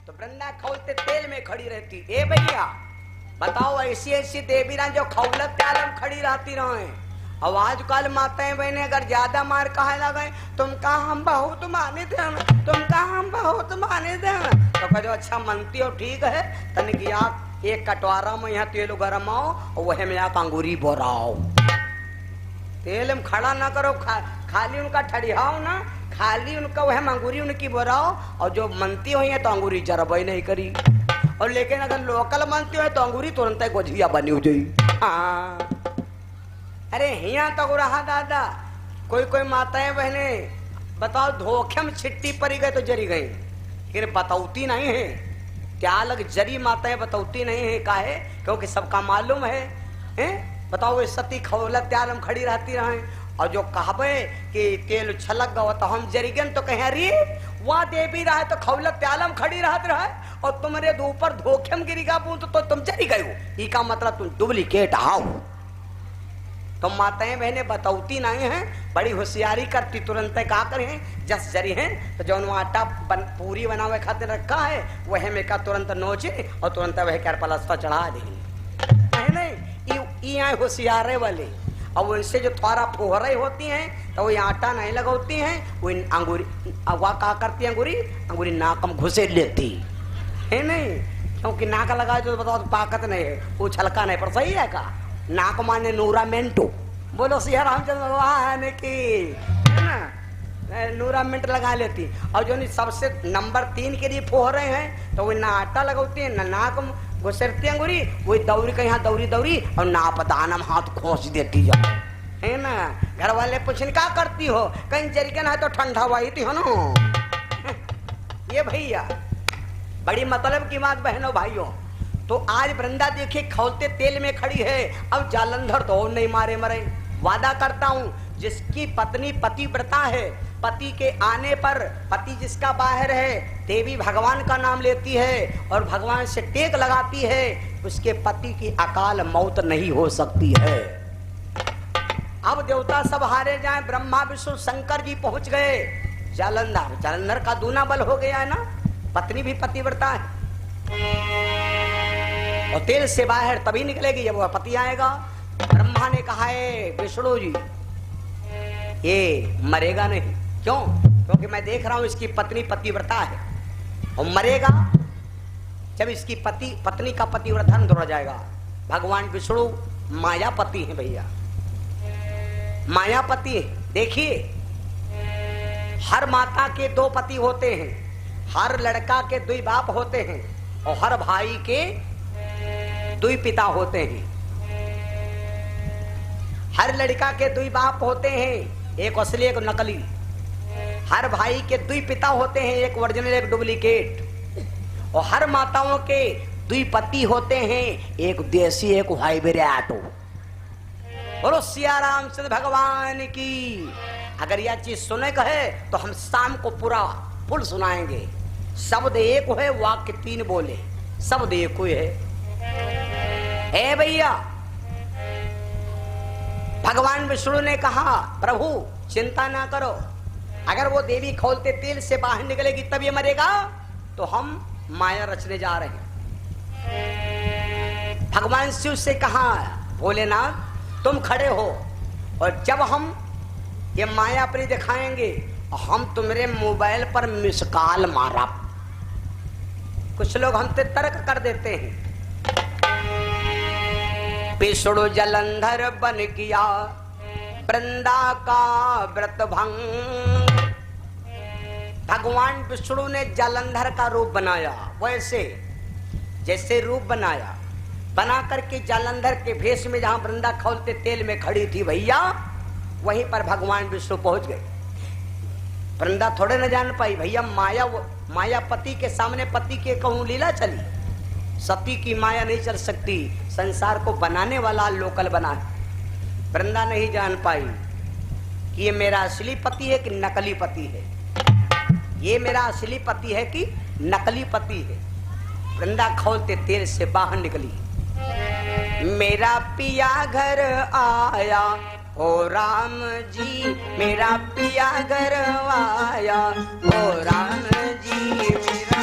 तो वृंदा खौलते तेल में खड़ी रहती। ए भैया बताओ, ऐसी ऐसी देवी रानी जो खौलत त्याल में खड़ी रहती रहे। अब आजकल माताएं बहने अगर ज्यादा मार कहा लगे, तुम कहा हम बहुत माने थे, तुम कहा हम बहुत माने थे, तो कहो अच्छा मनती हो ठीक है, तनिक आप एक कटवारा में यहाँ तेल गरम आओ और वह में आप अंगूरी बोराओ। तेल में खड़ा ना करो, खाली उनका ठड़ियाओ ना, खाली उनका वह अंगूरी उनकी बोराओ, और जो मनती हुई है तो अंगूरी जरबई नहीं करी। और लेकिन अगर लोकल मनती हो तो अंगूरी तुरंत गोझिया बनी हो जाई। हाँ अरे यहाँ तक रहा दादा, कोई कोई माताएं बहने बताओ धोखे में छिट्टी पड़ी गई तो जरी गई, लेकिन बतौती नहीं है। क्या अलग जरी माताएं बतौती नहीं है, काहे? क्योंकि सबका मालूम है, हैं? बताओ वे सती खौलत त्याल में खड़ी रहती रहे, और जो कहबे कि तेल छलक गवा तो हम जरी गए, तो कहे अरे वह देवी रहे तो खौलत त्याल में खड़ी रहती रहे, और तुम्हारे ऊपर धोखे में गिरी गा तो तुम जरी गए हो। ई का मतलब तुम डुप्लीकेट आओ। तो माताएं बहने बतौती नहीं है, बड़ी होशियारी करती, तुरंत क्या करें जस जरी है तो जो आटा पूरी बनावे खातिर रखा है वह में का तुरंत नोचे और तुरंत वह कर पलस्ता चढ़ा दे। नहीं ये होशियारे वाले, और उनसे जो थोड़ा फोहरे होती हैं तो वो आटा नहीं लगाती हैं, वो अंगूरी अगवा क्या करती है, अंगूरी नाक में घुसे लेती है। नहीं क्योंकि नाक लगाए तो बताओ तो ताकत नहीं है, वो छलका नहीं, पर सही है का नाक माने नूरामेंटो, बोलो सिया रामचंद्र भगवान की, है ना, नूरामेंट लगा लेती। और जो नहीं सबसे नंबर 3 के लिए फोहरे हैं तो वो ना आटा लगाती है ना नाक में घुसरती अंगूरी, वही दौरी का यहाँ दौरी और नाप दाना में हाथ खोस देती जा, है ना। घर वाले पूछने क्या करती हो, कहीं जरिकन है तो ठंडा हुई थी हो ना। ये भैया बड़ी मतलब की बात बहनों भाइयों। तो आज वृंदा देखिए खौलते तेल में खड़ी है, अब जालंधर तो और नहीं मारे मरे। वादा करता हूं जिसकी पत्नी पतिव्रता है, पति के आने पर पति जिसका बाहर है देवी भगवान का नाम लेती है और भगवान से टेक लगाती है, उसके पति की अकाल मौत नहीं हो सकती है। अब देवता सब हारे जाएं, ब्रह्मा विष्णु शंकर जी पहुंच गए जालंधर, जालंधर का दूना बल हो गया है ना, पत्नी भी पतिव्रता है और तेल से बाहर तभी निकलेगी जब वह पति आएगा। ब्रह्मा ने कहा है विष्णु जी ये मरेगा नहीं, क्यों? क्योंकि मैं देख रहा हूं इसकी पत्नी पतिव्रता है और मरेगा जब इसकी पत्नी का पतिव्रता दूर जाएगा। भगवान विष्णु मायापति है भैया, मायापति है। देखिए हर माता के 2 पति होते हैं, हर लड़का के 2 बाप होते हैं और हर भाई के 2 पिता होते हैं। हर लड़का के 2 बाप होते हैं, एक असली एक नकली। हर भाई के 2 पिता होते हैं, एक ओरिजिनल एक डुप्लीकेट। और हर माताओं के 2 पति होते हैं, एक देसी एक हाइब्रिड। बोलो सिया रामचंद्र भगवान की। अगर यह चीज सुने कहे तो हम शाम को पूरा फुल सुनाएंगे। शब्द एक है, वाक्य 3 बोले, शब्द एक ही है। ए भैया भगवान विष्णु ने कहा प्रभु चिंता ना करो, अगर वो देवी खौलते तेल से बाहर निकलेगी तब ये मरेगा, तो हम माया रचने जा रहे हैं। भगवान शिव से कहा भोलेनाथ तुम खड़े हो और जब हम ये माया अपनी दिखाएंगे हम तुम्हारे मोबाइल पर मिस कॉल मारा। कुछ लोग हमसे तर्क कर देते हैं, विष्णु जलंधर बन किया वृंदा का व्रत भंग। भगवान विष्णु ने जलंधर का रूप बनाया, वैसे जैसे रूप बनाया, बना करके जलंधर के भेष में जहां वृंदा खौलते तेल में खड़ी थी भैया, वहीं पर भगवान विष्णु पहुंच गए। वृंदा थोड़े न जान पाई भैया, माया पति के सामने पति के कहूं लीला चली, सती की माया नहीं चल सकती, संसार को बनाने वाला लोकल बना है। वृंदा नहीं जान पाई कि ये मेरा असली पति है कि नकली पति है, ये मेरा असली पति है कि नकली पति है। वृंदा खौलते तेल से बाहर निकली, मेरा पिया घर आया ओ राम जी, मेरा पिया घर आया ओ राम जी, मेरा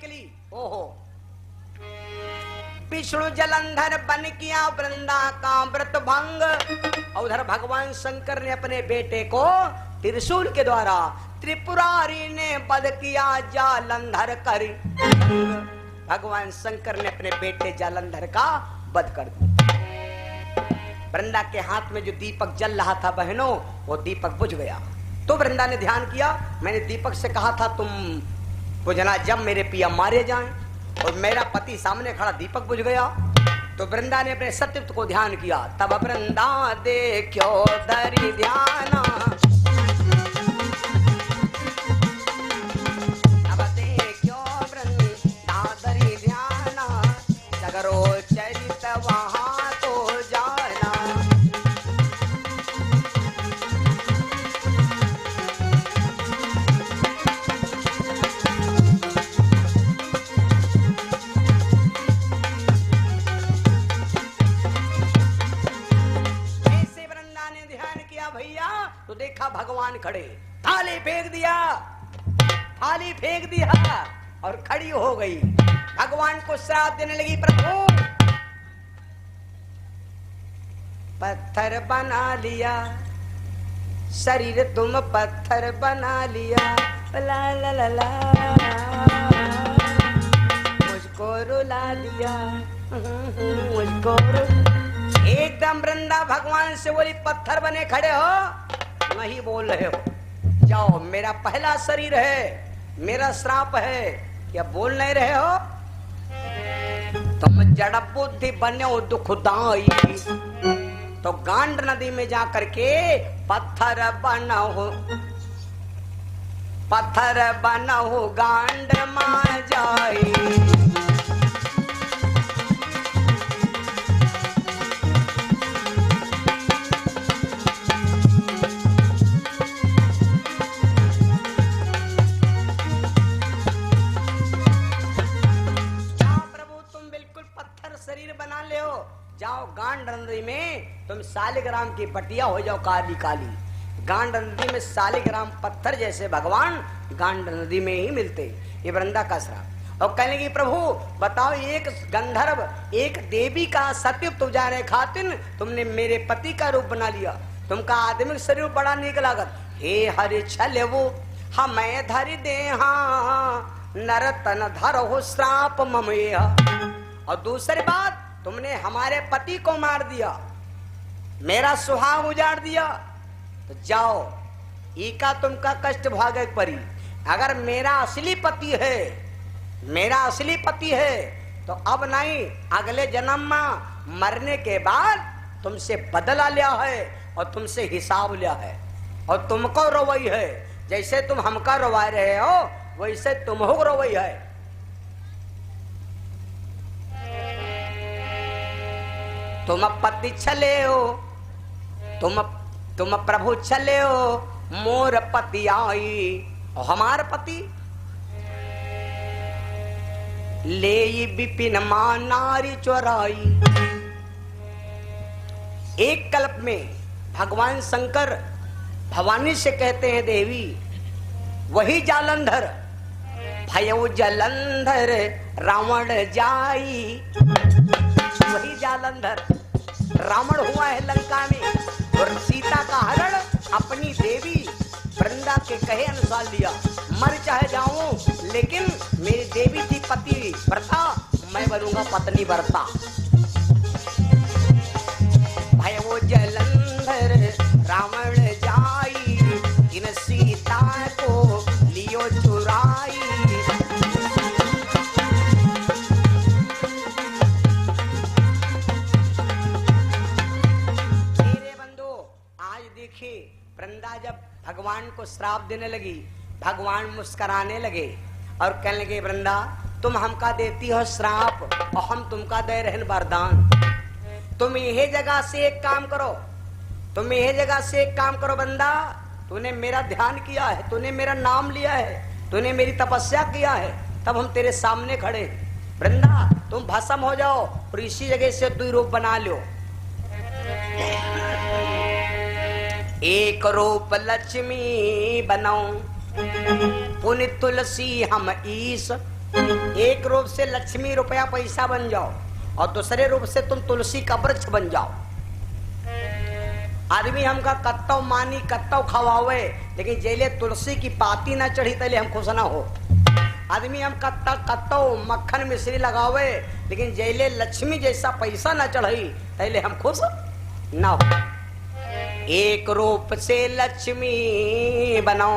निकली। ओहो, विष्णु जलंधर बन किया वृंदा का व्रत भंग। उधर भगवान शंकर ने अपने बेटे को त्रिशूल के द्वारा त्रिपुरारी ने वध किया जालंधर कर। भगवान शंकर ने अपने बेटे जालंधर का वध कर दिया। वृंदा के हाथ में जो दीपक जल रहा था बहनों, वो दीपक बुझ गया। तो वृंदा ने ध्यान किया, मैंने दीपक से कहा था तुम बुझना जब मेरे पिया मारे जाएं, और मेरा पति सामने खड़ा, दीपक बुझ गया। तो वृंदा ने अपने सत्यत्व को ध्यान किया। तब वृंदा देखो धरि ध्याना, तब देखो वृंदा धरि ध्याना, सगरो चरित वहां तो जाना। तो देखा भगवान खड़े, थाली फेंक दिया, थाली फेंक दिया और खड़ी हो गई। भगवान को श्राप देने लगी, प्रभु पत्थर बना लिया, शरीर तुम पत्थर बना लिया, ला ला ला ला, मुझको रुला लिया, मुझको एकदम। वृंदा भगवान से बोली, पत्थर बने खड़े हो, नहीं बोल रहे हो, जाओ, मेरा पहला शरीर है, मेरा श्राप है, क्या बोल नहीं रहे हो? तुम जड़ बुद्धि बने हो दुखदाई, तो गांड नदी में जा करके पत्थर बनो, पत्थर बनो गांड मां जाई। जाओ गांड नदी में तुम सालिग्राम की पटिया हो जाओ, काली काली। गांड नदी में सालिग्राम पत्थर जैसे भगवान गांड नदी में ही मिलते। ये वृंदा का श्राप। और कहने की प्रभु बताओ, एक गंधर्व एक देवी का सत्युक्त जाने खातिर तुमने मेरे पति का रूप बना लिया, तुमका आदमिक शरीर बड़ा नीक लागत। हे हरि छल वो हमें धरि दे, नरतन धर हो श्राप ममेय। और दूसरी बात, तुमने हमारे पति को मार दिया, मेरा सुहाग उजाड़ दिया, तो जाओ इका तुमका कष्ट भागे परी। अगर मेरा असली पति है, मेरा असली पति है, तो अब नहीं, अगले जन्म में मरने के बाद तुमसे बदला लिया है और तुमसे हिसाब लिया है, और तुमको रोवई है। जैसे तुम हमका रोवा रहे हो वैसे तुम हो रोवई है। तुम पति छले हो, तुम प्रभु छले हो, मोर पति आई, और हमार पति ले विपिन मां नारी चोराई। एक कल्प में भगवान शंकर भवानी से कहते हैं, देवी वही जालंधर, भयो जलंधर रावण जाई। वही जालंधर रावण हुआ है लंका में, और सीता का हरण अपनी देवी वृंदा के कहे अनुसार लिया। मर चाहे जाऊं, लेकिन मेरी देवी थी पति व्रता, मैं बनूंगा पत्नी व्रता। भयो जलंधर रावण जाई, इन सीता को लियो चुराई। वृंदा जब भगवान को श्राप देने लगी, भगवान मुस्कुराने लगे और कहने लगे, वृंदा तुम हमका देती हो श्राप और हम तुमका दे रहे वरदान। तुम यही जगह से एक काम करो, तुम यही जगह से एक काम करो वृंदा, तूने मेरा ध्यान किया है, तूने मेरा नाम लिया है, तूने मेरी तपस्या किया है, तब हम तेरे सामने खड़े। वृंदा तुम भस्म हो जाओ और इसी जगह से तू रूप बना लो। एक रूप लक्ष्मी बनाओ, पुनि तुलसी हम ईश, एक रूप से लक्ष्मी रुपया पैसा बन जाओ और दूसरे रूप से तुम तुलसी का वृक्ष बन जाओ। आदमी हमका कत्तव मानी कत्तव खवावे, लेकिन जेले तुलसी की पाती ना चढ़ी तले हम खुश ना हो। आदमी हम कत्तव मक्खन मिश्री लगावे, लेकिन जेले लक्ष्मी जैसा पैसा ना चढ़ी तले हम खुश ना हो। एक रूप से लक्ष्मी बनो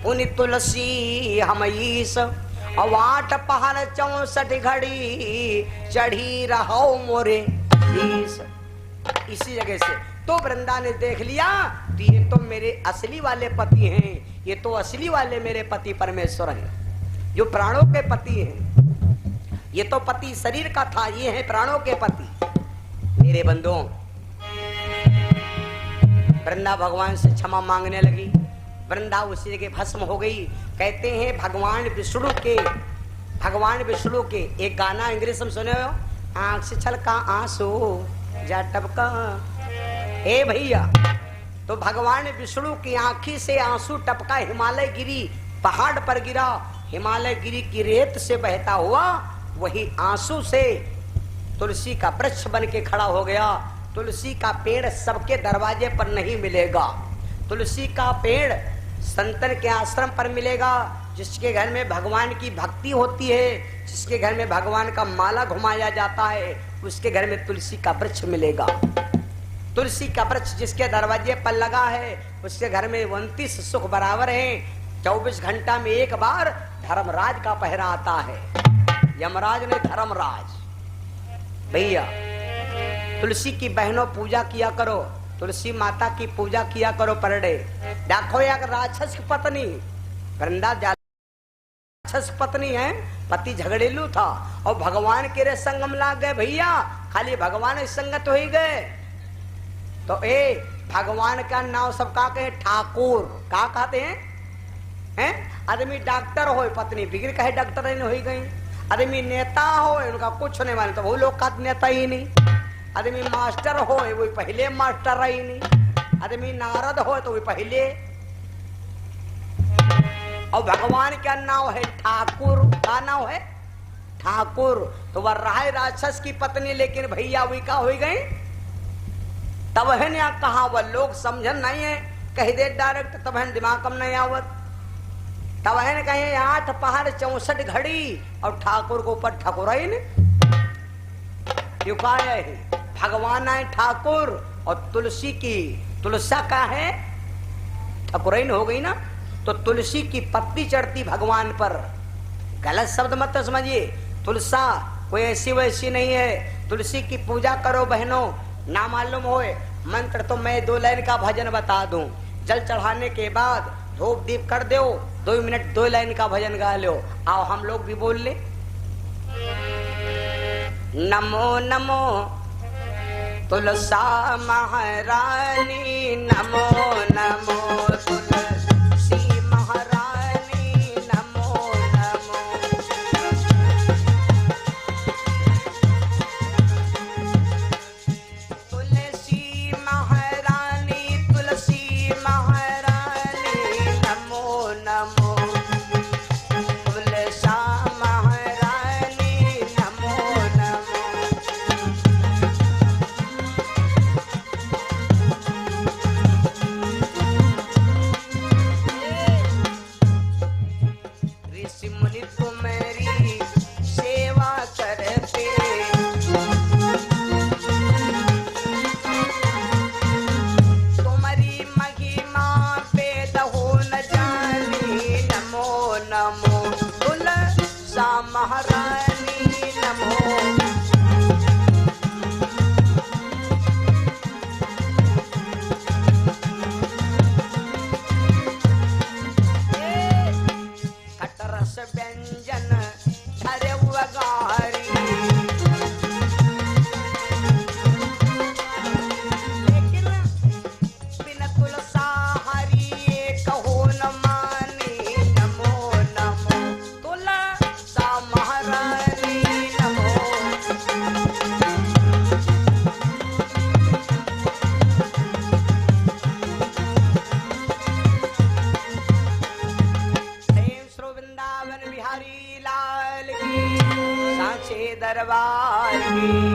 पुनि तुलसी हम ईस, 8 पहर 64 घड़ी चढ़ी रहो मोरे ईस। इसी जगह से तो वृंदा ने देख लिया तो ये तो मेरे असली वाले पति हैं, ये तो असली वाले मेरे पति परमेश्वर हैं, जो प्राणों के पति हैं। ये तो पति शरीर का था, ये है प्राणों के पति। मेरे बंधुओं, वृंदा भगवान से क्षमा मांगने लगी। वृंदा उसी जगह भस्म हो गई। कहते हैं भगवान विष्णु के एक गाना इंग्लिश में सुने हो, आंख से छलका आंसू जा टपका। ए भैया, तो भगवान विष्णु की आंखी से आंसू टपका, हिमालय गिरी, पहाड़ पर गिरा, हिमालय गिरी की रेत से बहता हुआ वही आंसू से तुलसी का वृक्ष बन के खड़ा हो गया। तुलसी का पेड़ सबके दरवाजे पर नहीं मिलेगा, तुलसी का पेड़ संतन के आश्रम पर मिलेगा। जिसके घर में भगवान की भक्ति होती है, जिसके घर में भगवान का माला घुमाया जाता है, उसके घर में तुलसी का वृक्ष मिलेगा। तुलसी का वृक्ष जिसके दरवाजे पर लगा है, उसके घर में 29 सुख बराबर हैं। 24 घंटा में एक बार धर्मराज का पहरा आता है, यमराज ने धर्मराज। भैया, तुलसी की बहनों पूजा किया करो, तुलसी माता की पूजा किया करो पर डे। देखो यार, राक्षस की पत्नी वृंदा राक्षस पत्नी है, पति झगड़ेलू था और भगवान के रे संगम लाग गए। भैया, खाली भगवान संगत हो ही गए तो भगवान का नाम सब का कहे ठाकुर, का कहते हैं? आदमी डॉक्टर हो, पत्नी बिगड़ कहे डॉक्टर नहीं हो गई। आदमी नेता हो, उनका कुछ नहीं माने तो वो लोग का नेता ही नहीं। आदमी मास्टर हो, वो पहले मास्टर ही नहीं। आदमी नारद हो तो वो पहले। और भगवान का नाम है ठाकुर, का नाम है ठाकुर। तो वह राय राक्षस की पत्नी, लेकिन भैया वही का हो गई। तब है ना कहा वह लोग समझन नहीं है, कह दे डायरेक्ट, तब है दिमाग कम नहीं आवत। तब है कहे 8 पहाड़ 64 घड़ी और ठाकुर को ऊपर ठकुराई ने क्यों कहा है? भगवान है ठाकुर और तुलसी की तुलसा का है ठकुराइन हो गई ना। तो तुलसी की पत्ती चढ़ती भगवान पर। गलत शब्द मत समझिए, तुलसा कोई ऐसी वैसी नहीं है। तुलसी की पूजा करो बहनों, ना मालूम होए मंत्र तो मैं 2 लाइन का भजन बता दूं। जल चढ़ाने के बाद धूप दीप कर दो, 2 मिनट 2 लाइन का भजन गा लो। आओ हम लोग भी बोल ले। नमो नमो तुलसा महारानी, नमो नमो तुलसी महारानी, नमो नमो। तुलसी महारानी, तुलसी महारानी, नमो नमो तुलसा महारानी, नमो नमो। ऋषि मुनि तुम्हारी सेवा करते, तुम्हारी महिमा वेद हो न जानी, नमो नमो तुलसा महारानी, नमो। खटरस व्यंजन धरे वगारी, लेकिन बिन तुलसा हरि कहो न मानी, नमो नमो तुलसा महारानी, नमो। की